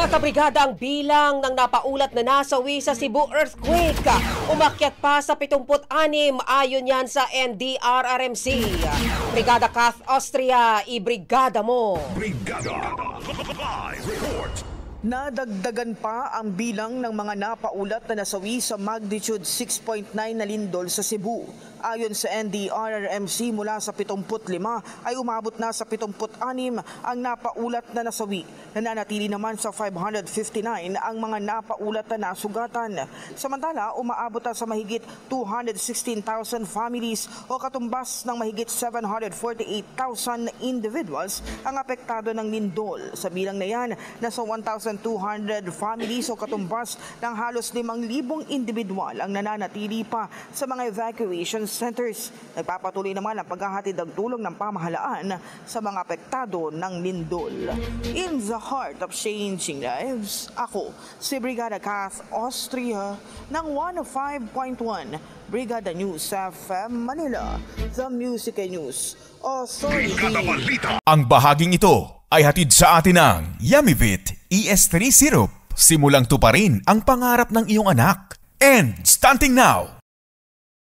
Mga kabrigada, ang bilang ng napaulat na nasawi sa Cebu earthquake umakyat pa sa 76 ayon yan sa NDRRMC. Brigada Kath Austria, ibrigada mo. Brigada Live Report. Nadagdagan pa ang bilang ng mga napaulat na nasawi sa magnitude 6.9 na lindol sa Cebu. Ayon sa NDRRMC, mula sa 75 ay umabot na sa 76 ang napaulat na nasawi. Nananatili naman sa 559 ang mga napaulat na nasugatan. Samantala, umaabot na sa mahigit 216,000 families o katumbas ng mahigit 748,000 individuals ang apektado ng lindol. Sa bilang na yan, nasa 1,200 families o katumbas ng halos 5,000 individual ang nananatili pa sa mga evacuation centers. Nagpapatuloy naman ang paghahatid ng tulong ng pamahalaan sa mga apektado ng lindol. In the heart of changing lives, ako si Brigada Kath Austria ng 105.1 Brigada News FM Manila, The Music and News Authority. Ang bahaging ito ay hatid sa atin ng Yummy-Vit ES3 Syrup. Simulang tuparin ang pangarap ng iyong anak. And starting now,